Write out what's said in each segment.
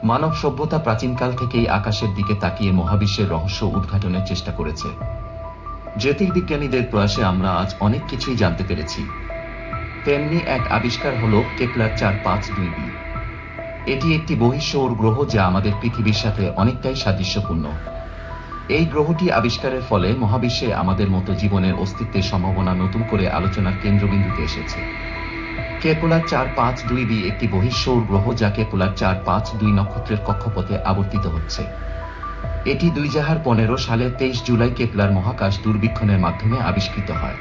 মানব সভ্যতা প্রাচীনকাল থেকেই আকাশের দিকে তাকিয়ে মহাবিশ্বের রহস্য উদ্ঘাটনের চেষ্টা করেছে। জ্যোতির্বিজ্ঞানীদের প্রয়াসে আমরা আজ অনেক কিছুই জানতে পেরেছি। তেমনি এক আবিষ্কার হল কেপলার 452b। এটি একটি বহিঃসৌর গ্রহ যা আমাদের পৃথিবীর সাথে অনেকটাই সাদৃশ্যপূর্ণ। এই গ্রহটি আবিষ্কারের ফলে মহাবিশ্বে আমাদের মতো জীবনের অস্তিত্বের সম্ভাবনা নতুন করে আলোচনার কেন্দ্রবিন্দুতে এসেছে। কেপলার 452b একটি বহিঃসৌর গ্রহ যা কেপলার 452 নক্ষত্রের কক্ষপথে আবর্তিত হচ্ছে। এটি 2015 সালের 23 জুলাই কেপলার মহাকাশ দূরবীক্ষণের মাধ্যমে আবিষ্কৃত হয়।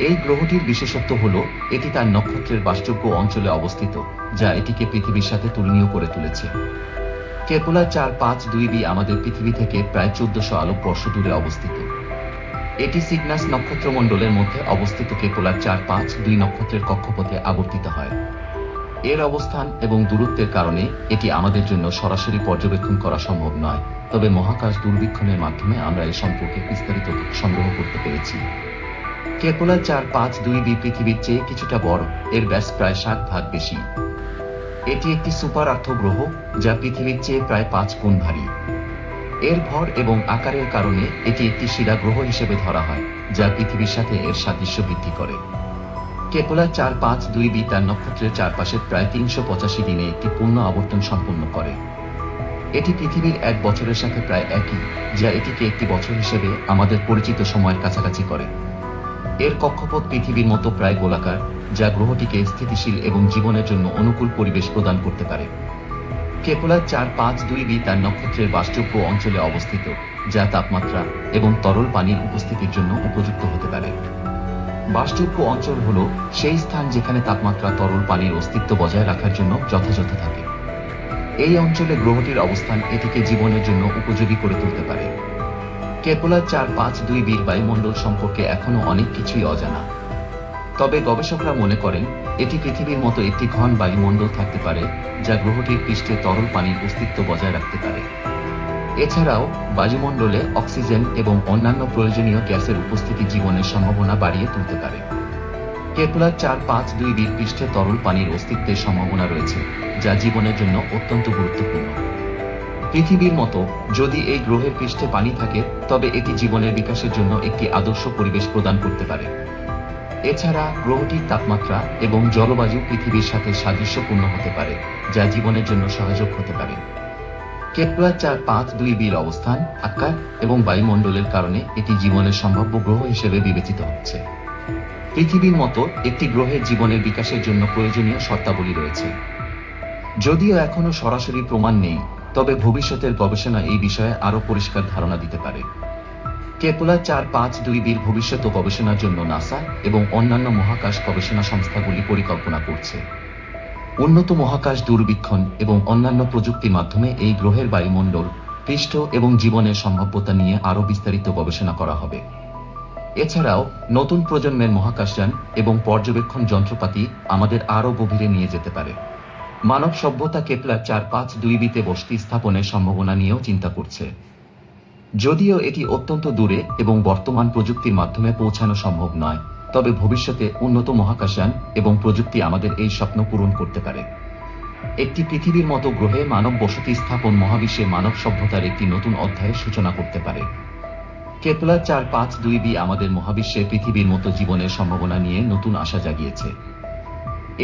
এই গ্রহটির বিশেষত্ব হল এটি তার নক্ষত্রের বাসযোগ্য অঞ্চলে অবস্থিত, যা এটিকে পৃথিবীর সাথে তুলনীয় করে তুলেছে। কেপলার 452b আমাদের পৃথিবী থেকে প্রায় 1400 আলোকবর্ষ দূরে অবস্থিত। এটি সিগনাস নক্ষত্রমণ্ডলের মধ্যে অবস্থিত কেপলার 452 নক্ষত্রের কক্ষপথে আবর্তিত হয়। এর অবস্থান এবং দূরত্বের কারণে এটি আমাদের জন্য সরাসরি পর্যবেক্ষণ করা সম্ভব নয়, তবে মহাকাশ দূরবীক্ষণের মাধ্যমে আমরা এ সম্পর্কে বিস্তারিত সংগ্রহ করতে পেরেছি। কেপলার 452b পৃথিবীর চেয়ে কিছুটা বড়, এর ব্যাস প্রায় 60 ভাগ বেশি। এটি একটি সুপার আর্থ গ্রহ যা পৃথিবীর চেয়ে প্রায় 5 গুণ ভারী। এর ভর এবং আকারের কারণে এটি একটি শিলা গ্রহ হিসেবে ধরা হয়, যা পৃথিবীর সাথে এর সাদৃশ্য বৃদ্ধি করে। কেপলার 452b তার নক্ষত্রের চারপাশে প্রায় 385 দিনে একটি পূর্ণ আবর্তন সম্পন্ন করে। এটি পৃথিবীর এক বছরের সাথে প্রায় একই, যা এটিকে একটি বছর হিসেবে আমাদের পরিচিত সময়ের কাছাকাছি করে। এর কক্ষপথ পৃথিবীর মতো প্রায় গোলাকার, যা গ্রহটিকে স্থিতিশীল এবং জীবনের জন্য অনুকূল পরিবেশ প্রদান করতে পারে। কেপলার 452b তার নক্ষত্রের বাসযোগ্য অঞ্চলে অবস্থিত, যা তাপমাত্রা এবং তরল পানির উপস্থিতির জন্য উপযুক্ত হতে পারে। বাসযোগ্য অঞ্চল হল সেই স্থান যেখানে তাপমাত্রা তরল পানির অস্তিত্ব বজায় রাখার জন্য যথাযথ থাকে। এই অঞ্চলে গ্রহটির অবস্থান এটিকে জীবনের জন্য উপযোগী করে তুলতে পারে। কেপলার 452b বায়ুমণ্ডল সম্পর্কে এখনও অনেক কিছুই অজানা, তবে গবেষকরা মনে করেন এটি পৃথিবীর মতো একটি ঘন বায়ুমণ্ডল থাকতে পারে, যা গ্রহটির পৃষ্ঠে তরল পানির অস্তিত্ব বজায় রাখতে পারে। এছাড়াও বায়ুমণ্ডলে অক্সিজেন এবং অন্যান্য প্রয়োজনীয় গ্যাসের উপস্থিতি জীবনের সম্ভাবনা বাড়িয়ে তুলতে পারে। কেপলার 452b পৃষ্ঠে তরল পানির অস্তিত্বের সম্ভাবনা রয়েছে, যা জীবনের জন্য অত্যন্ত গুরুত্বপূর্ণ। পৃথিবীর মতো যদি এই গ্রহের পৃষ্ঠে পানি থাকে, তবে এটি জীবনের বিকাশের জন্য একটি আদর্শ পরিবেশ প্রদান করতে পারে। এছাড়া গ্রহটির তাপমাত্রা এবং জলবায়ু পৃথিবীর সাথে সাদৃশ্যপূর্ণ হতে পারে, যা জীবনের জন্য সহায়ক হতে পারে। কেপলার 452b অবস্থান, আকার এবং বায়ুমণ্ডলের কারণে এটি জীবনের সম্ভাব্য গ্রহ হিসেবে বিবেচিত হচ্ছে। পৃথিবীর মতো একটি গ্রহের জীবনের বিকাশের জন্য প্রয়োজনীয় শর্তাবলী রয়েছে। যদিও এখনও সরাসরি প্রমাণ নেই, তবে ভবিষ্যতের গবেষণা এই বিষয়ে আরও পরিষ্কার ধারণা দিতে পারে। কেপলার 452b ভবিষ্যৎ গবেষণার জন্য নাসা এবং অন্যান্য মহাকাশ গবেষণা সংস্থাগুলি পরিকল্পনা করছে। উন্নত মহাকাশ দূরবীক্ষণ এবং অন্যান্য প্রযুক্তির মাধ্যমে এই গ্রহের বায়ুমণ্ডল, পৃষ্ঠ এবং জীবনের সম্ভাব্যতা নিয়ে আরও বিস্তারিত গবেষণা করা হবে। এছাড়াও নতুন প্রজন্মের মহাকাশযান এবং পর্যবেক্ষণ যন্ত্রপাতি আমাদের আরও গভীরে নিয়ে যেতে পারে। মানব সভ্যতা কেপলার 452bতে বসতি স্থাপনের সম্ভাবনা নিয়েও চিন্তা করছে। যদিও এটি অত্যন্ত দূরে এবং বর্তমান প্রযুক্তির মাধ্যমে পৌঁছানো সম্ভব নয়, তবে ভবিষ্যতে উন্নত মহাকাশযান এবং প্রযুক্তি আমাদের এই স্বপ্ন পূরণ করতে পারে। একটি পৃথিবীর মতো গ্রহে মানব বসতি স্থাপন মহাবিশ্বে মানব সভ্যতার একটি নতুন অধ্যায়ের সূচনা করতে পারে। কেপলার 452b আমাদের মহাবিশ্বে পৃথিবীর মতো জীবনের সম্ভাবনা নিয়ে নতুন আশা জাগিয়েছে।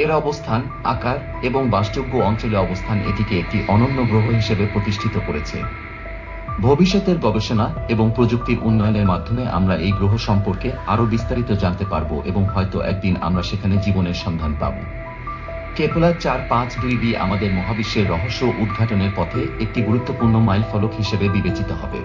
এর অবস্থান, আকার এবং বাসযোগ্য অঞ্চলে অবস্থান এটিকে একটি অনন্য গ্রহ হিসেবে প্রতিষ্ঠিত করেছে। ভবিষ্যতের গবেষণা এবং প্রযুক্তির উন্নয়নের মাধ্যমে আমরা এই গ্রহ সম্পর্কে আরও বিস্তারিত জানতে পারব এবং হয়তো একদিন আমরা সেখানে জীবনের সন্ধান পাব। কেপলার 452b আমাদের মহাবিশ্বের রহস্য উদ্ঘাটনের পথে একটি গুরুত্বপূর্ণ মাইলফলক হিসেবে বিবেচিত হবে।